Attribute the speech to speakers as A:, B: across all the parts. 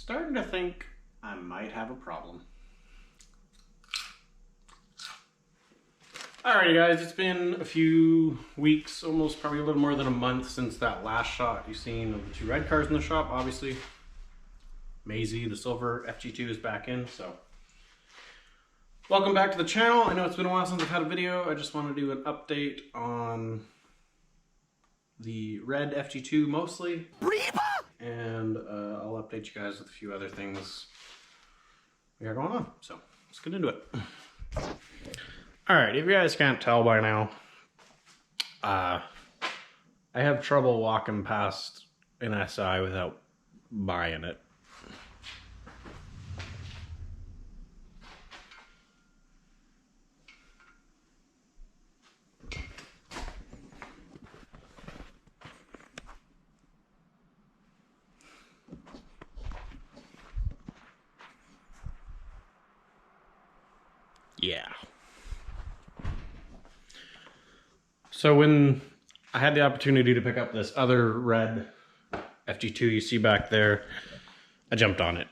A: starting to think I might have a problem. Alrighty guys, it's been a few weeks, almost probably a little more than a month since that last shot you've seen of the two red cars in the shop. Obviously, Maisie, the silver FG2 is back in, so welcome back to the channel. I know it's been a while since I've had a video. I just want to do an update on the red FG2 mostly. Reba! And I'll update you guys with a few other things we got going on. So let's get into it. Alright, if you guys can't tell by now, I have trouble walking past an SI without buying it. Yeah. So when I had the opportunity to pick up this other red FG2 you see back there, I jumped on it.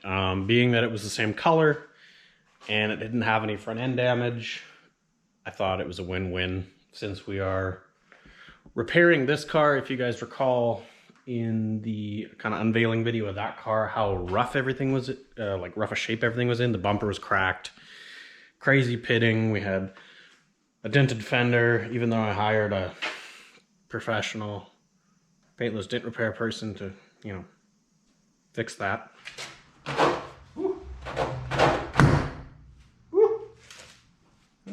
A: Being that it was the same color and it didn't have any front end damage, I thought it was a win-win since we are repairing this car. If you guys recall in the kind of unveiling video of that car, how rough everything was, like rough a shape everything was in. The bumper was cracked, crazy pitting. We had a dented fender, even though I hired a professional paintless dent repair person to, you know, fix that. Woo. Woo.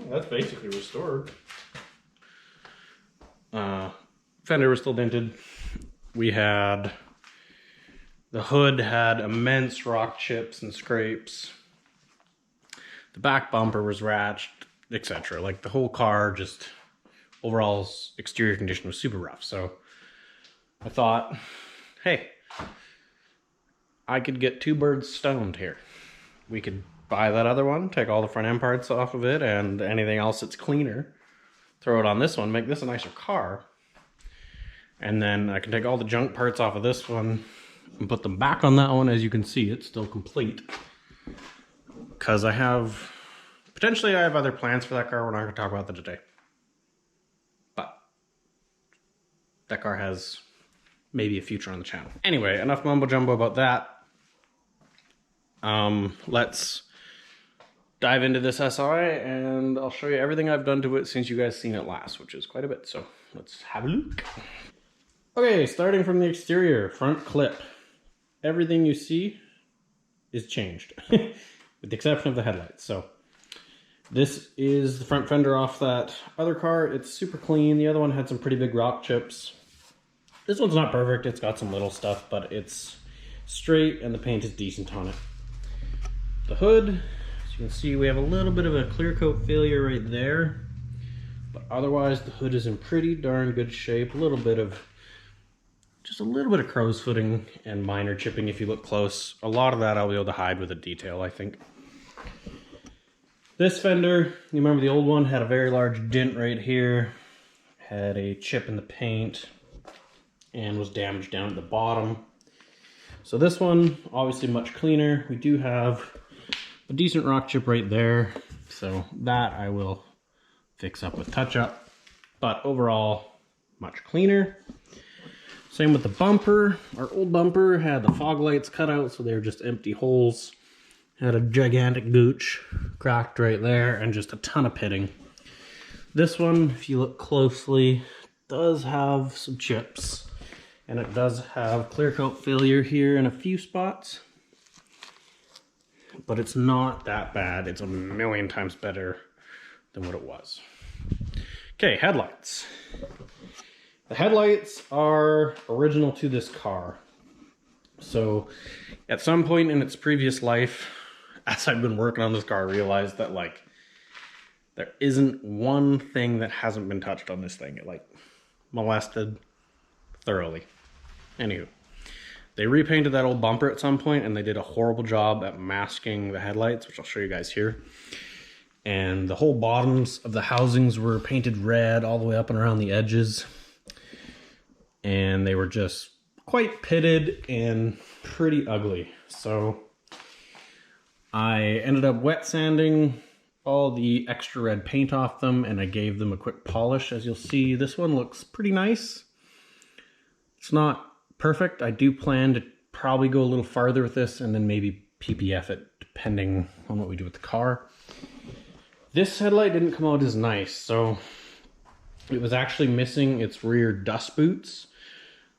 A: That's basically restored. Fender was still dented. We had, the hood had immense rock chips and scrapes. The back bumper was ratched, etc. Like the whole car, just overall exterior condition was super rough. So I thought, hey, I could get two birds stoned here. We could buy that other one, take all the front end parts off of it and anything else that's cleaner, throw it on this one, make this a nicer car. And then I can take all the junk parts off of this one and put them back on that one. As you can see, it's still complete. Because I have, potentially I have other plans for that car. We're not going to talk about that today. But that car has maybe a future on the channel. Anyway, enough mumbo jumbo about that. Let's dive into this SI and I'll show you everything I've done to it since you guys seen it last, which is quite a bit. So let's have a look. Okay, starting from the exterior, front clip. Everything you see is changed. With the exception of the headlights. So this is the front fender off that other car. It's super clean. The other one had some pretty big rock chips. This one's not perfect. It's got some little stuff, but it's straight and the paint is decent on it. The hood, as you can see, we have a little bit of a clear coat failure right there, but otherwise the hood is in pretty darn good shape. Just a little bit of crow's footing and minor chipping if you look close. A lot of that I'll be able to hide with a detail, I think. This fender, you remember the old one, had a very large dent right here, had a chip in the paint, and was damaged down at the bottom. So this one, obviously much cleaner. We do have a decent rock chip right there, so that I will fix up with touch-up. But overall, much cleaner. Same with the bumper. Our old bumper had the fog lights cut out, so they were just empty holes. Had a gigantic gooch cracked right there and just a ton of pitting. This one, if you look closely, does have some chips. And it does have clear coat failure here in a few spots. But it's not that bad. It's a million times better than what it was. Okay, headlights. The headlights are original to this car. So at some point in its previous life, as I've been working on this car, I realized that like there isn't one thing that hasn't been touched on this thing. It like molested thoroughly. Anywho, they repainted that old bumper at some point and they did a horrible job at masking the headlights, which I'll show you guys here. And the whole bottoms of the housings were painted red all the way up and around the edges. And they were just quite pitted and pretty ugly. So I ended up wet sanding all the extra red paint off them, and I gave them a quick polish. As you'll see, this one looks pretty nice. It's not perfect. I do plan to probably go a little farther with this and then maybe PPF it, depending on what we do with the car. This headlight didn't come out as nice, so it was actually missing its rear dust boots.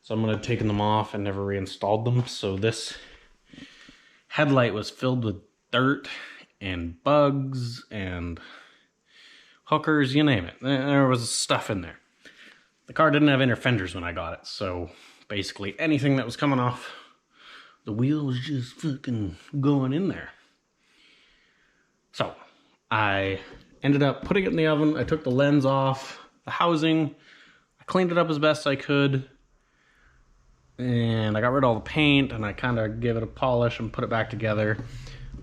A: So I'm going to have taken them off and never reinstalled them. So this headlight was filled with dirt and bugs and hookers, you name it. There was stuff in there. The car didn't have inner fenders when I got it, so basically anything that was coming off the wheel was just fucking going in there. So I ended up putting it in the oven. I took the lens off, the housing, I cleaned it up as best I could, and I got rid of all the paint, and I kind of gave it a polish and put it back together.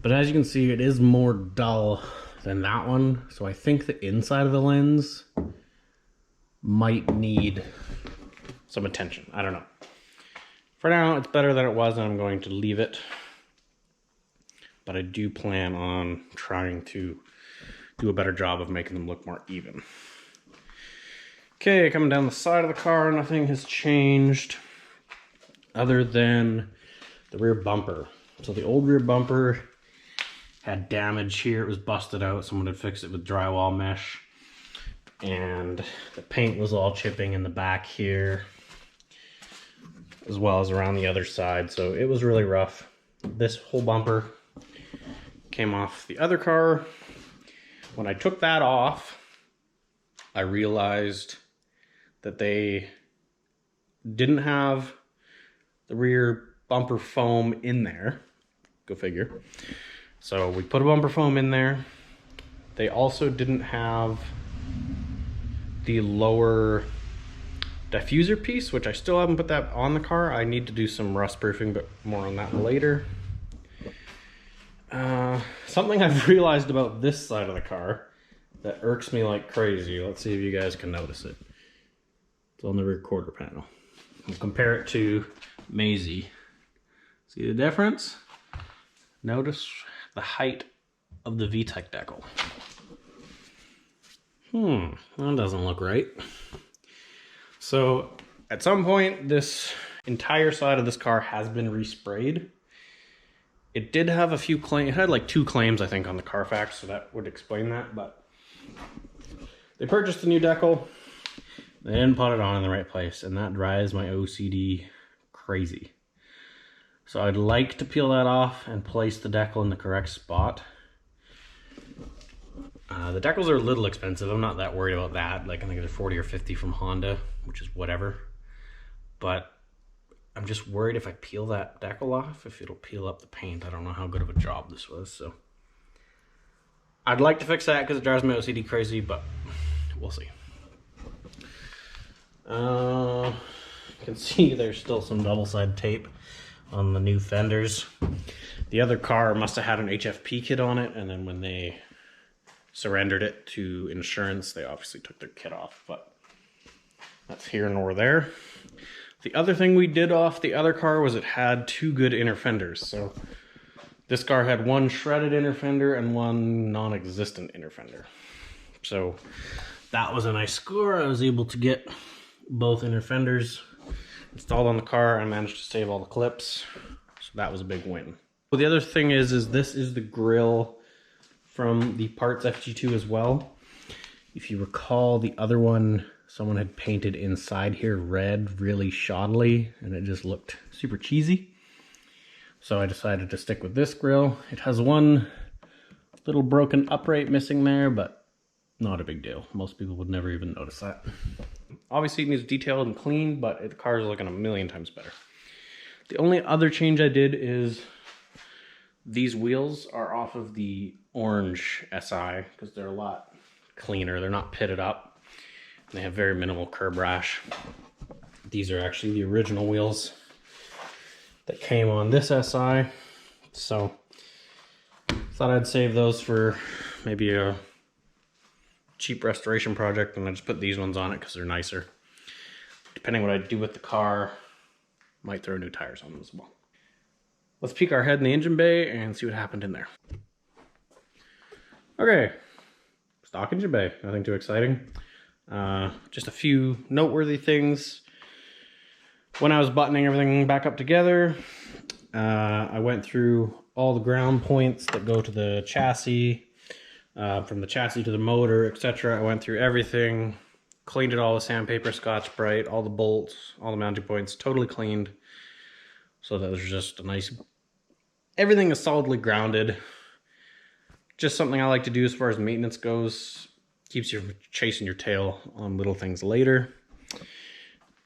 A: But as you can see, it is more dull than that one, so I think the inside of the lens might need some attention. I don't know. For now, it's better than it was, and I'm going to leave it. But I do plan on trying to do a better job of making them look more even. Okay, coming down the side of the car, nothing has changed other than the rear bumper. So the old rear bumper had damage here. It was busted out. Someone had fixed it with drywall mesh. And the paint was all chipping in the back here, as well as around the other side. So it was really rough. This whole bumper came off the other car. When I took that off, I realized that they didn't have the rear bumper foam in there. Go figure. So we put a bumper foam in there. They also didn't have the lower diffuser piece, which I still haven't put that on the car. I need to do some rust proofing, but more on that later. Something I've realized about this side of the car that irks me like crazy. Let's see if you guys can notice it. It's on the rear quarter panel. We'll compare it to Maisie. See the difference? Notice the height of the VTEC decal. That doesn't look right. So at some point, this entire side of this car has been resprayed. It did have a few claims. It had like 2 claims, I think, on the Carfax, so that would explain that. But they purchased a new decal. They didn't put it on in the right place, and that drives my OCD crazy. So I'd like to peel that off and place the decal in the correct spot. The decals are a little expensive. I'm not that worried about that. Like, I think they're 40 or 50 from Honda, which is whatever. But I'm just worried if I peel that decal off, if it'll peel up the paint. I don't know how good of a job this was, so I'd like to fix that because it drives my OCD crazy, but we'll see. You can see there's still some double-sided tape on the new fenders. The other car must have had an HFP kit on it, and then when they surrendered it to insurance, they obviously took their kit off, but that's here nor there. The other thing we did off the other car was it had 2 good inner fenders. So this car had 1 shredded inner fender and 1 non-existent inner fender. So that was a nice score. I was able to get both inner fenders installed on the car. I managed to save all the clips, so that was a big win. Well, the other thing is this is the grill from the parts FG2 as well. If you recall, the other one, someone had painted inside here red really shoddily, and it just looked super cheesy. So I decided to stick with this grill. It has 1 little broken upright missing there, but not a big deal. Most people would never even notice that. Obviously it needs detailed and cleaned, but the car is looking a million times better. The only other change I did is these wheels are off of the orange SI because they're a lot cleaner. They're not pitted up. They have very minimal curb rash. These are actually the original wheels that came on this SI. So thought I'd save those for maybe a cheap restoration project, and I just put these ones on it because they're nicer. Depending what I do with the car, might throw new tires on them as well. let's peek our head in the engine bay and see what happened in there. Okay, stock engine bay, nothing too exciting. Just a few noteworthy things. When I was buttoning everything back up together, I went through all the ground points that go to the chassis, from the chassis to the motor, etc. I went through everything, cleaned it all with sandpaper, Scotch-Brite, all the bolts, all the mounting points, totally cleaned. So that there's just a nice, everything is solidly grounded. Just something I like to do as far as maintenance goes. Keeps you from chasing your tail on little things later.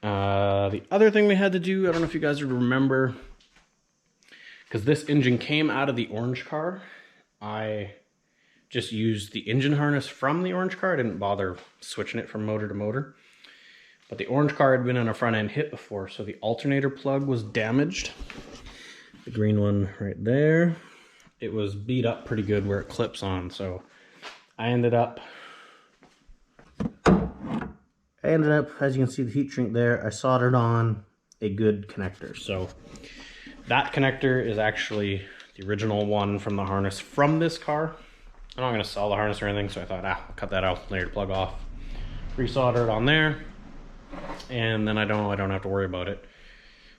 A: The other thing we had to do, I don't know if you guys would remember, because this engine came out of the orange car. I just used the engine harness from the orange car. I didn't bother switching it from motor to motor. But the orange car had been on a front end hit before, so the alternator plug was damaged. The green one right there. It was beat up pretty good where it clips on, so I ended up, as you can see the heat shrink there, I soldered on a good connector. So that connector is actually the original one from the harness from this car. I'm not going to sell the harness or anything, so I thought, I'll cut that alternator plug off, resolder it on there, and then I don't have to worry about it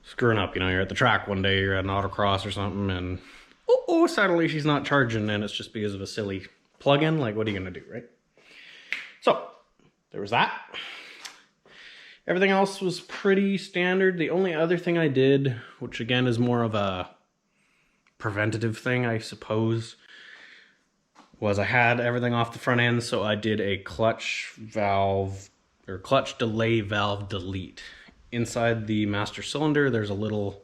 A: screwing up. You know, you're at the track one day, you're at an autocross or something, and oh, suddenly she's not charging, and it's just because of a silly plug-in. Like, what are you gonna do, right? So there was that. Everything else was pretty standard. The only other thing I did, which again is more of a preventative thing, I suppose, was I had everything off the front end, so I did a clutch valve, or clutch delay valve delete. Inside the master cylinder, there's a little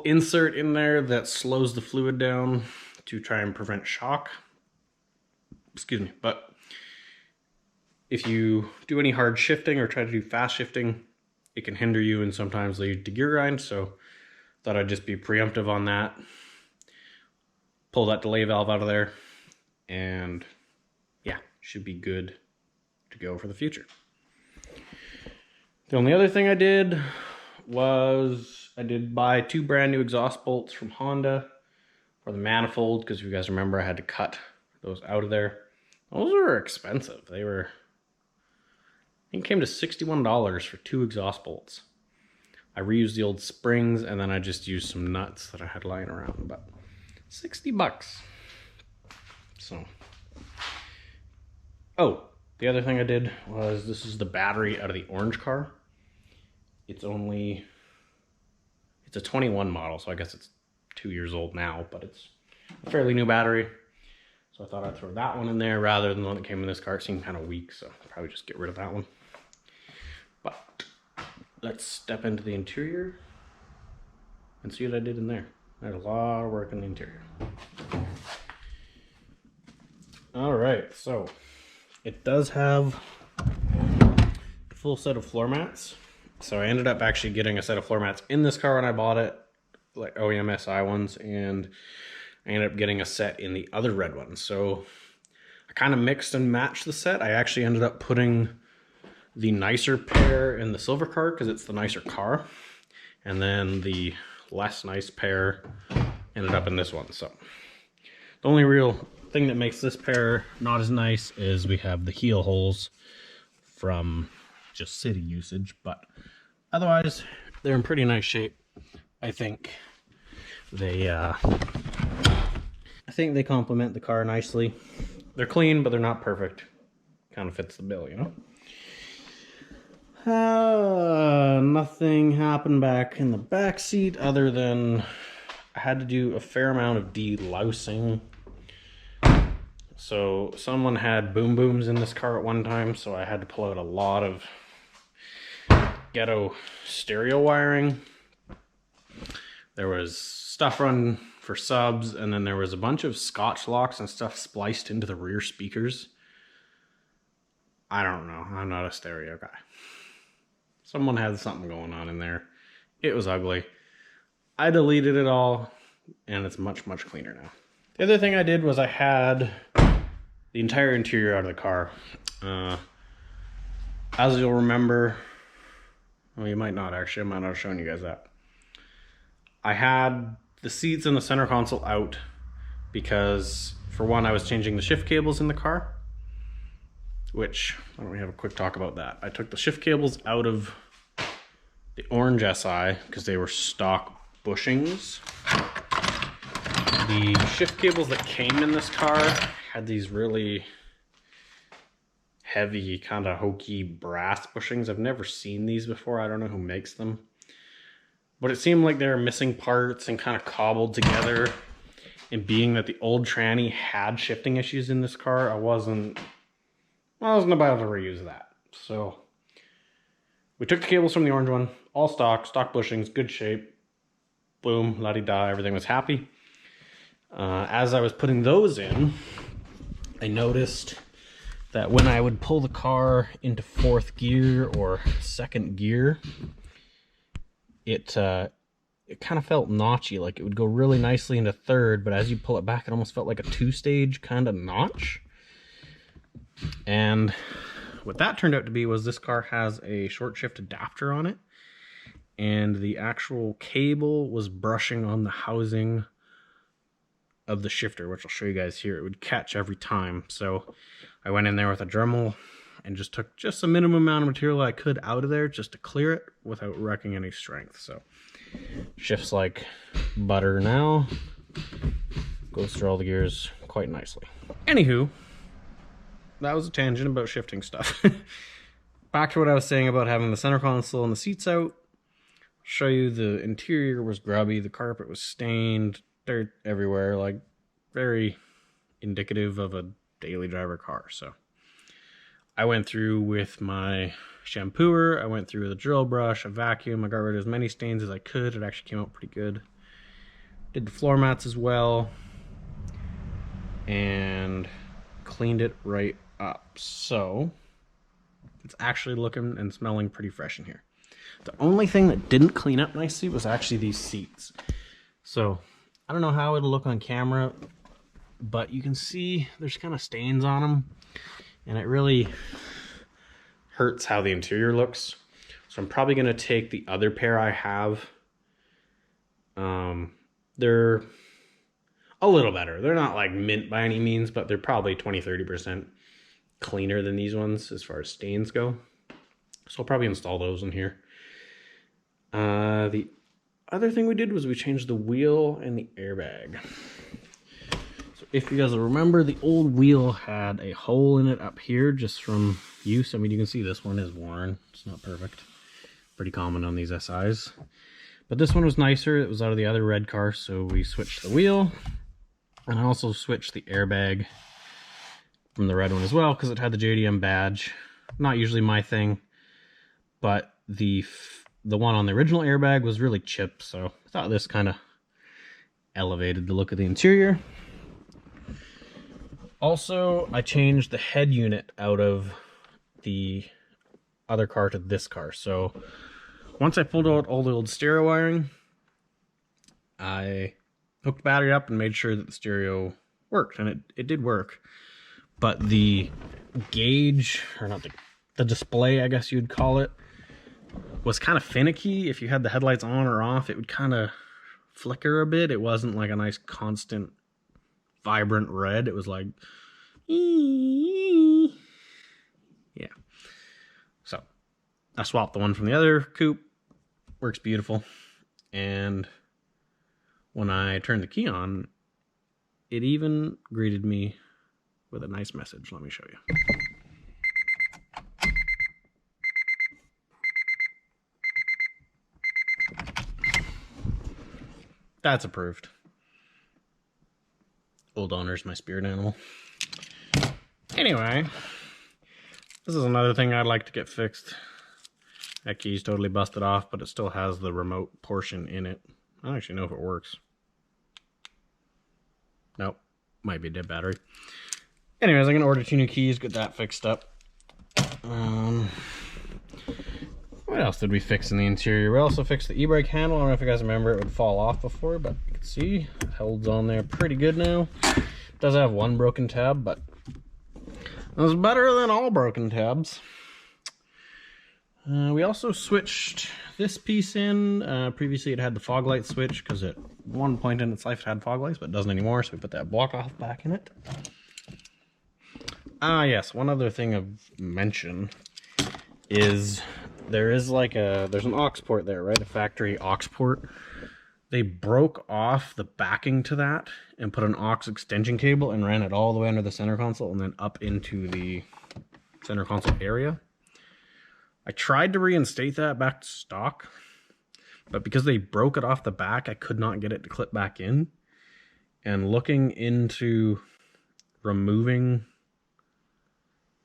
A: insert in there that slows the fluid down to try and prevent shock. Excuse me, but if you do any hard shifting or try to do fast shifting, it can hinder you and sometimes lead to gear grind, so thought I'd just be preemptive on that. Pull that delay valve out of there, and yeah, should be good to go for the future. The only other thing I did was I did buy 2 brand new exhaust bolts from Honda for the manifold, because if you guys remember, I had to cut those out of there. Those were expensive. They were, I think it came to $61 for 2 exhaust bolts. I reused the old springs, and then I just used some nuts that I had lying around, but 60 bucks. So, oh, the other thing I did was, this is the battery out of the orange car. It's a 21 model, so I guess it's 2 years old now, but it's a fairly new battery. So I thought I'd throw that one in there rather than the one that came in this car. It seemed kind of weak, so I'll probably just get rid of that one. But let's step into the interior and see what I did in there. I had a lot of work in the interior. All right, so it does have a full set of floor mats. So I ended up actually getting a set of floor mats in this car when I bought it, like OEM SI ones, and I ended up getting a set in the other red one. So I kind of mixed and matched the set. I actually ended up putting the nicer pair in the silver car because it's the nicer car, and then the less nice pair ended up in this one. So the only real thing that makes this pair not as nice is we have the heel holes from just city usage, but otherwise they're in pretty nice shape. I think they complement the car nicely. They're clean, but they're not perfect. Kind of fits the bill, you know. Nothing happened back in the back seat other than I had to do a fair amount of delousing. So someone had boom booms in this car at one time, so I had to pull out a lot of ghetto stereo wiring. There was stuff run for subs, and then there was a bunch of Scotch locks and stuff spliced into the rear speakers. I don't know, I'm not a stereo guy. Someone had something going on in there. It was ugly. I deleted it all, and it's much, much cleaner now. The other thing I did was I had the entire interior out of the car. As you'll remember, well, you might not actually, I might not have shown you guys that. I had the seats and the center console out because, for one, I was changing the shift cables in the car, which, why don't we have a quick talk about that? I took the shift cables out of the orange SI because they were stock bushings. The shift cables that came in this car had these really heavy, kind of hokey brass bushings. I've never seen these before. I don't know who makes them. But it seemed like they were missing parts and kind of cobbled together. And being that the old tranny had shifting issues in this car, I wasn't about to reuse that. So we took the cables from the orange one, all stock bushings, good shape. Boom, la-di-da, everything was happy. As I was putting those in, I noticed that when I would pull the car into fourth gear or second gear, it kind of felt notchy. Like it would go really nicely into third, but as you pull it back, it almost felt like a two-stage kind of notch. And what that turned out to be was this car has a short shift adapter on it, and the actual cable was brushing on the housing of the shifter, which I'll show you guys here. It would catch every time. So I went in there with a Dremel and just took just a minimum amount of material I could out of there just to clear it without wrecking any strength. So shifts like butter now, goes through all the gears quite nicely. Anywho, that was a tangent about shifting stuff. Back to what I was saying about having the center console and the seats out. I'll show you the interior was grubby, the carpet was stained, dirt everywhere, like very indicative of a daily driver car. So I went through with my shampooer, I went through with a drill brush, a vacuum, I got rid of as many stains as I could. It actually came out pretty good. Did the floor mats as well and cleaned it right up. So it's actually looking and smelling pretty fresh in here. The only thing that didn't clean up nicely was actually these seats. So I don't know how it'll look on camera, but you can see there's kind of stains on them, and it really hurts how the interior looks. So I'm probably going to take the other pair I have. They're a little better. They're not like mint by any means, but they're probably 20-30% cleaner than these ones as far as stains go. So I'll probably install those in here. The other thing we did was we changed the wheel and the airbag. So if you guys will remember, the old wheel had a hole in it up here just from use. I mean, you can see this one is worn. It's not perfect. Pretty common on these SIs. But this one was nicer. It was out of the other red car, so we switched the wheel. And I also switched the airbag from the red one as well because it had the JDM badge. Not usually my thing, but the one on the original airbag was really chipped, so I thought this kind of elevated the look of the interior. Also, I changed the head unit out of the other car to this car. So once I pulled out all the old stereo wiring, I hooked the battery up and made sure that the stereo worked, and it did work. But the gauge, or not the display, I guess you'd call it, was kind of finicky. If you had the headlights on or off, it would kind of flicker a bit. It wasn't like a nice constant vibrant red. It was like yeah. So I swapped the one from the other coupe. Works beautiful. And when I turned the key on, it even greeted me with a nice message. Let me show you. That's approved. Old owner's my spirit animal. Anyway, this is another thing I'd like to get fixed. That key's totally busted off, but it still has the remote portion in it. I don't actually know if it works. Nope. Might be a dead battery. Anyways, I'm going to order 2 new keys, get that fixed up. What else did we fix in the interior? We also fixed the e-brake handle. I don't know if you guys remember, it would fall off before, but you can see it holds on there pretty good now. It does have one broken tab, but it's better than all broken tabs. We also switched this piece in. Previously it had the fog light switch because at one point in its life it had fog lights, but it doesn't anymore, so we put that block off back in it. Yes, one other thing of mention is there's an aux port there, right? A factory aux port. They broke off the backing to that and put an aux extension cable and ran it all the way under the center console and then up into the center console area. I tried to reinstate that back to stock, but because they broke it off the back, I could not get it to clip back in. And looking into removing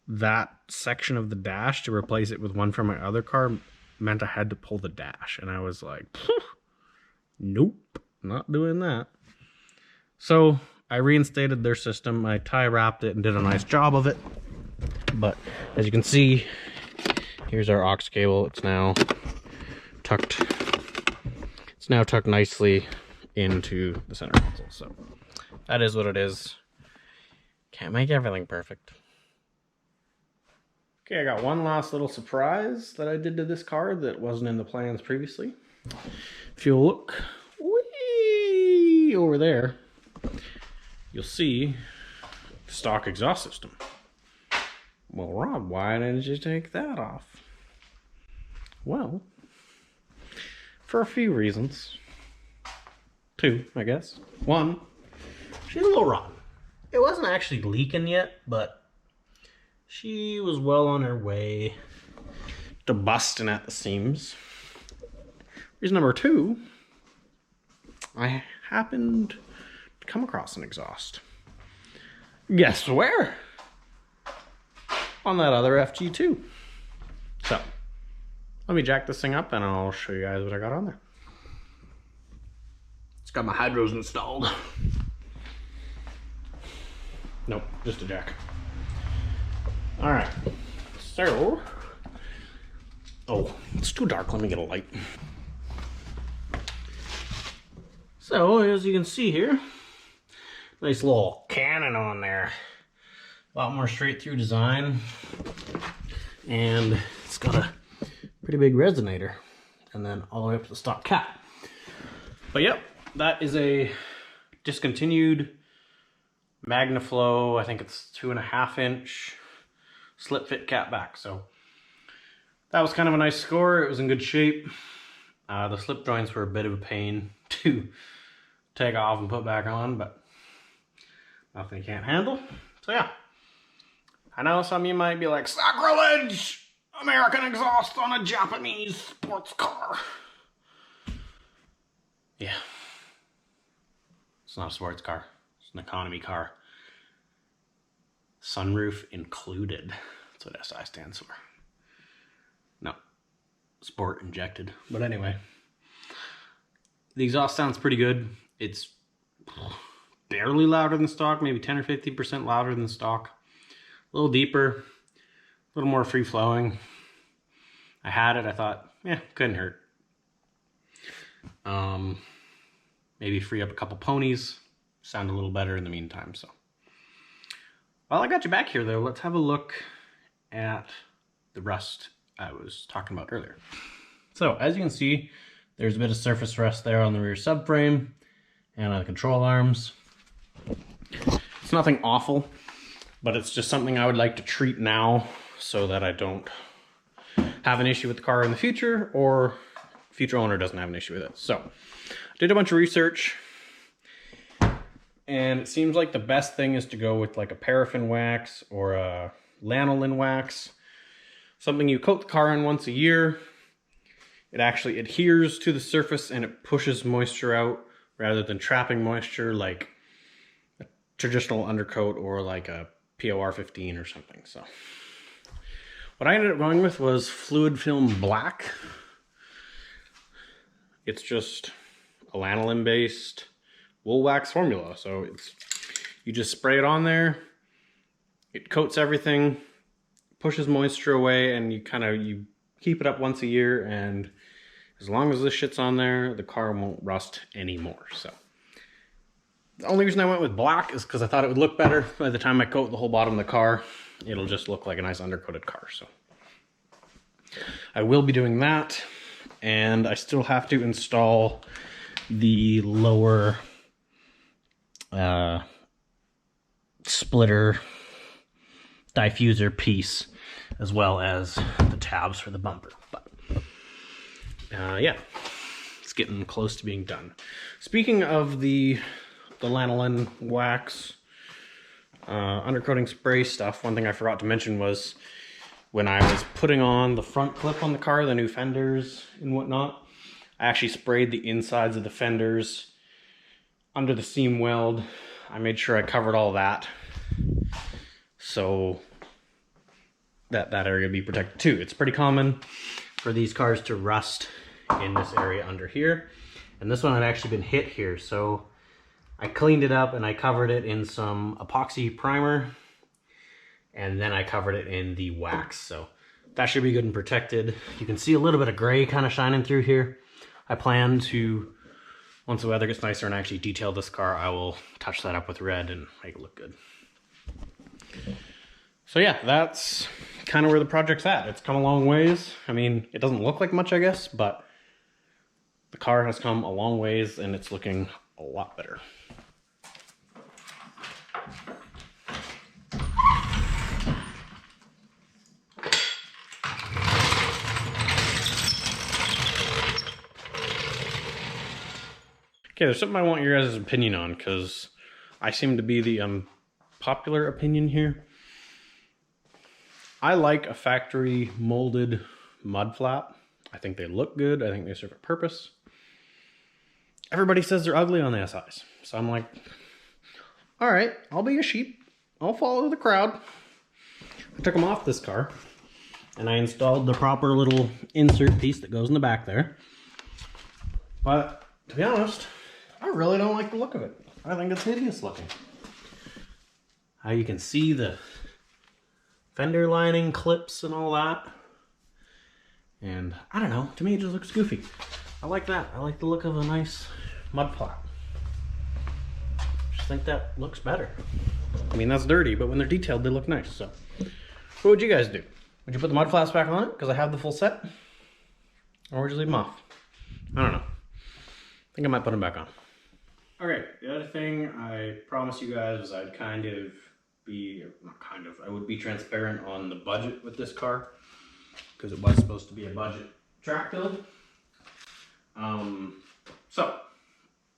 A: that section of the dash to replace it with one from my other car meant I had to pull the dash, and I was like, nope, not doing that. So I reinstated their system. I tie wrapped it and did a nice job of it, but as you can see, here's our aux cable. It's now tucked nicely into the center console. So that is what it is. Can't make everything perfect. Okay, I got one last little surprise that I did to this car that wasn't in the plans previously. If you'll look way over there, you'll see the stock exhaust system. Well, Rob, why didn't you take that off? Well, for a few reasons. Two, I guess. One, she's a little rotten. It wasn't actually leaking yet, but she was well on her way to busting at the seams. Reason number two, I happened to come across an exhaust. Guess where? On that other FG2. So, let me jack this thing up and I'll show you guys what I got on there. It's got my hydros installed. Nope, just a jack. Alright, so, oh, it's too dark, let me get a light. So, as you can see here, nice little cannon on there. A lot more straight through design, and it's got a pretty big resonator, and then all the way up to the stock cap. But yep, that is a discontinued MagnaFlow, I think it's 2.5 inch slip fit cap back. So that was kind of a nice score. It was in good shape. The slip joints were a bit of a pain to take off and put back on, but nothing you can't handle. So yeah, I know some of you might be like, sacrilege! American exhaust on a Japanese sports car. Yeah, it's not a sports car, it's an economy car. Sunroof included. That's what SI stands for. No, sport injected. But anyway, the exhaust sounds pretty good. It's barely louder than stock, maybe 10 or 15% louder than stock. A little deeper, a little more free flowing. I had it, I thought, yeah, couldn't hurt. Maybe free up a couple ponies, sound a little better in the meantime, so. While I got you back here though, let's have a look at the rust I was talking about earlier. So as you can see, there's a bit of surface rust there on the rear subframe and on the control arms. It's nothing awful, but it's just something I would like to treat now so that I don't have an issue with the car in the future, or future owner doesn't have an issue with it. So I did a bunch of research, and it seems like the best thing is to go with like a paraffin wax or a lanolin wax. Something you coat the car in once a year. It actually adheres to the surface and it pushes moisture out rather than trapping moisture like a traditional undercoat or like a POR 15 or something. So what I ended up going with was Fluid Film Black. It's just a lanolin based wool wax formula. So you just spray it on there, it coats everything, pushes moisture away, and you keep it up once a year, and as long as this shit's on there, the car won't rust anymore. So the only reason I went with black is because I thought it would look better. By the time I coat the whole bottom of the car, it'll just look like a nice undercoated car. So I will be doing that, and I still have to install the lower splitter diffuser piece, as well as the tabs for the bumper. But yeah, it's getting close to being done. Speaking of the lanolin wax undercoating spray stuff, one thing I forgot to mention was when I was putting on the front clip on the car, the new fenders and whatnot, I actually sprayed the insides of the fenders under the seam weld. I made sure I covered all that so that area would be protected too. It's pretty common for these cars to rust in this area under here, and this one had actually been hit here, so I cleaned it up and I covered it in some epoxy primer, and then I covered it in the wax, so that should be good and protected. You can see a little bit of gray kind of shining through here. I plan to, once the weather gets nicer and I actually detail this car, I will touch that up with red and make it look good. So yeah, that's kind of where the project's at. It's come a long ways. I mean, it doesn't look like much, I guess, but the car has come a long ways and it's looking a lot better. Okay, there's something I want your guys' opinion on, because I seem to be the popular opinion here. I like a factory molded mud flap. I think they look good. I think they serve a purpose. Everybody says they're ugly on the SIs. So I'm like, all right, I'll be a sheep. I'll follow the crowd. I took them off this car and I installed the proper little insert piece that goes in the back there. But to be honest, I really don't like the look of it. I think it's hideous looking. How you can see the fender lining clips and all that. And I don't know, to me it just looks goofy. I like that. I like the look of a nice mud flap. Just think that looks better. I mean, that's dirty, but when they're detailed, they look nice. So what would you guys do? Would you put the mud flaps back on it because I have the full set? Or would you leave them off? I don't know. I think I might put them back on. Okay, the other thing I promised you guys was I'd I would be transparent on the budget with this car, because it was supposed to be a budget track build. So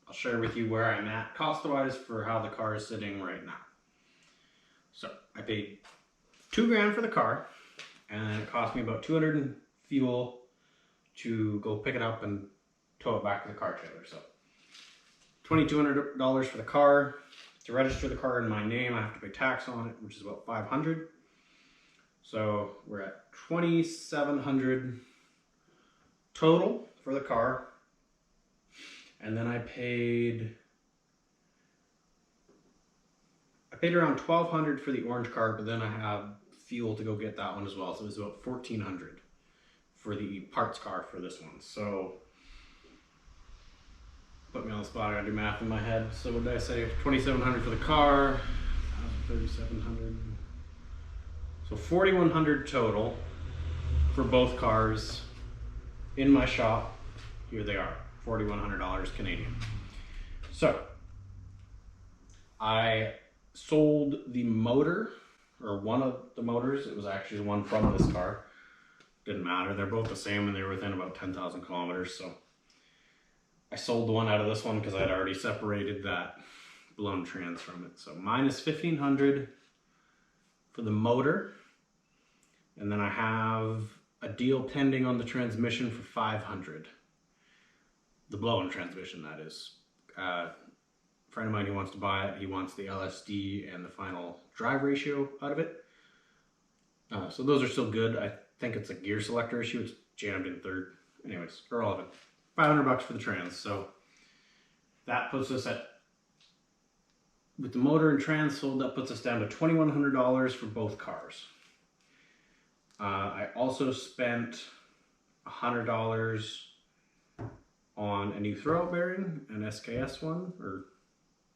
A: I'll share with you where I'm at cost-wise for how the car is sitting right now. So I paid $2 grand for the car, and it cost me about $200 in fuel to go pick it up and tow it back to the car trailer. So $2,200 for the car. To register the car in my name, I have to pay tax on it, which is about $500. So we're at $2,700 total for the car. And then I paid around $1,200 for the orange car, but then I have fuel to go get that one as well. So it was about $1,400 for the parts car for this one. So put me on the spot, I gotta do math in my head. So what did I say? $2,700 for the car, $3,700. So $4,100 total for both cars in my shop. Here they are, $4,100 Canadian. So I sold the motor, or one of the motors. It was actually the one from this car. Didn't matter, they're both the same and they were within about 10,000 kilometers. So I sold the one out of this one because I had already separated that blown trans from it. So minus $1,500 for the motor. And then I have a deal pending on the transmission for $500. The blown transmission, that is. A friend of mine who wants to buy it, he wants the LSD and the final drive ratio out of it. So those are still good. I think it's a gear selector issue. It's jammed in third. Anyways, irrelevant. $500 for the trans. So that puts us at, with the motor and trans sold, that puts us down to $2,100 for both cars. I also spent $100 on a new throwout bearing, an SKS one, or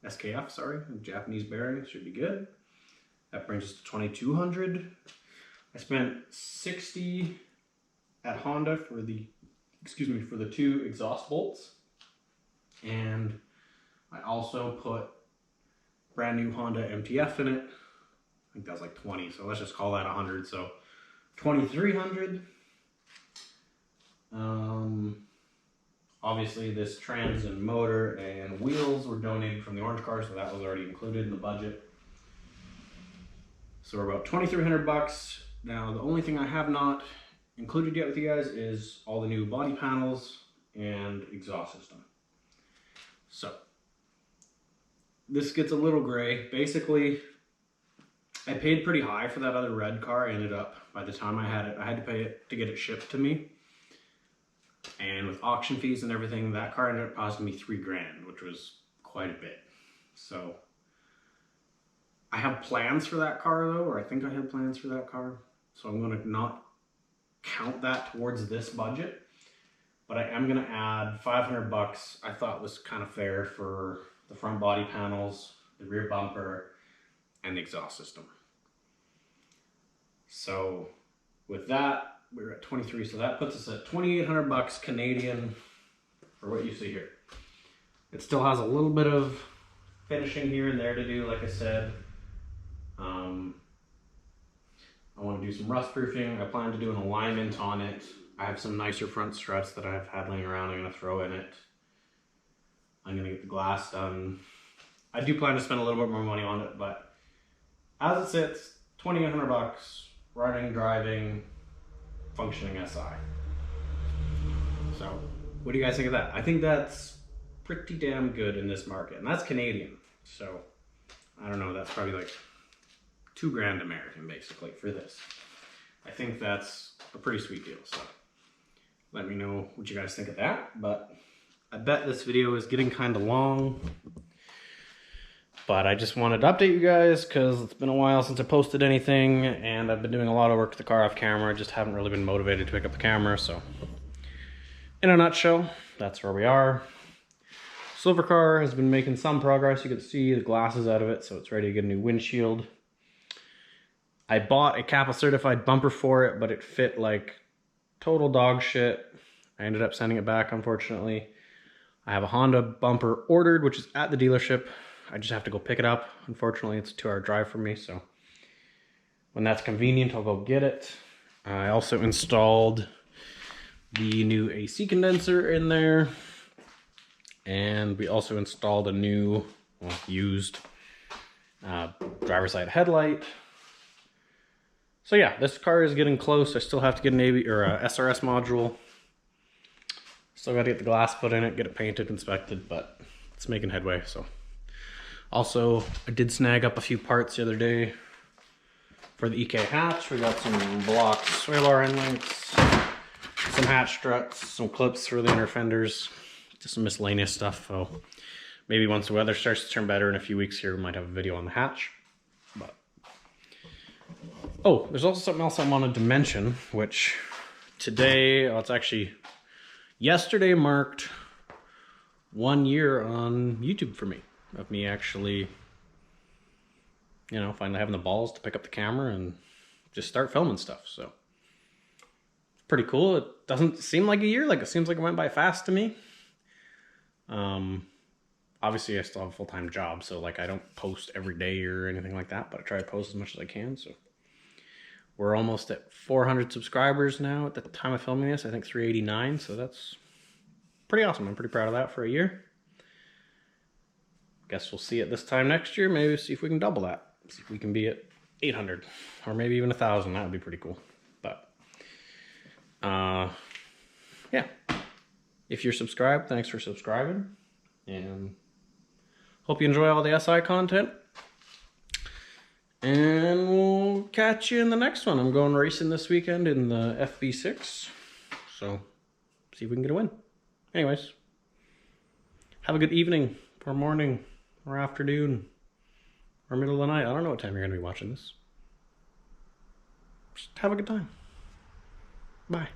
A: SKF, sorry, a Japanese bearing, should be good. That brings us to $2,200. I spent $60 at Honda for the, for the 2 exhaust bolts. And I also put brand new Honda MTF in it. I think that was like 20, so let's just call that 100. So 2,300. Obviously this trans and motor and wheels were donated from the orange car, so that was already included in the budget. So we're about 2,300 bucks. Now the only thing I have not included yet with you guys is all the new body panels and exhaust system. So this gets a little gray. Basically, I paid pretty high for that other red car. I ended up, by the time I had it, I had to pay it to get it shipped to me. And with auction fees and everything, that car ended up costing me $3,000, which was quite a bit. So I have plans for that car though, or I think I had plans for that car. So I'm gonna not count that towards this budget, but I am gonna add 500 bucks. I thought was kind of fair for the front body panels, the rear bumper, and the exhaust system. So with that, we're at 23, so that puts us at 2,800 bucks Canadian for what you see here. It still has a little bit of finishing here and there to do, like I said. I want to do some rust proofing. I plan to do an alignment on it. I have some nicer front struts that I've had laying around. I'm going to throw in it. I'm going to get the glass done. I do plan to spend a little bit more money on it, but as it sits, 2,800 bucks, running, driving, functioning SI. So what do you guys think of that? I think that's pretty damn good in this market, and that's Canadian. So I don't know, that's probably like $2,000 American basically for this. I think that's a pretty sweet deal. So let me know what you guys think of that. But I bet this video is getting kind of long, but I just wanted to update you guys because it's been a while since I posted anything, and I've been doing a lot of work with the car off camera. I just haven't really been motivated to pick up the camera. So in a nutshell, that's where we are. Silver car has been making some progress. You can see the glasses out of it, so it's ready to get a new windshield. I bought a Kappa certified bumper for it, but it fit like total dog shit. I ended up sending it back, unfortunately. I have a Honda bumper ordered, which is at the dealership. I just have to go pick it up. Unfortunately, it's a 2-hour drive for me, so when that's convenient, I'll go get it. I also installed the new AC condenser in there, and we also installed a new, well, used driver's side headlight. So yeah, this car is getting close. I still have to get an SRS module. Still got to get the glass put in it, get it painted, inspected, but it's making headway. So also, I did snag up a few parts the other day for the EK hatch. We got some block sway bar end links, some hatch struts, some clips for the inner fenders, just some miscellaneous stuff. So maybe once the weather starts to turn better in a few weeks here, we might have a video on the hatch. But oh, there's also something else I wanted to mention, which today, well, it's actually yesterday marked 1 year on YouTube for me, of me actually, you know, finally having the balls to pick up the camera and just start filming stuff. So it's pretty cool. It doesn't seem like a year, like it seems like it went by fast to me. Obviously I still have a full-time job, so like I don't post every day or anything like that, but I try to post as much as I can. So we're almost at 400 subscribers now at the time of filming this. I think 389, so that's pretty awesome. I'm pretty proud of that for a year. Guess we'll see it this time next year. Maybe see if we can double that. See if we can be at 800 or maybe even 1,000. That would be pretty cool. But yeah, if you're subscribed, thanks for subscribing, and hope you enjoy all the SI content. And we'll catch you in the next one. I'm going racing this weekend in the FB6. So, see if we can get a win. Anyways, have a good evening, or morning, or afternoon, or middle of the night. I don't know what time you're going to be watching this. Just have a good time. Bye.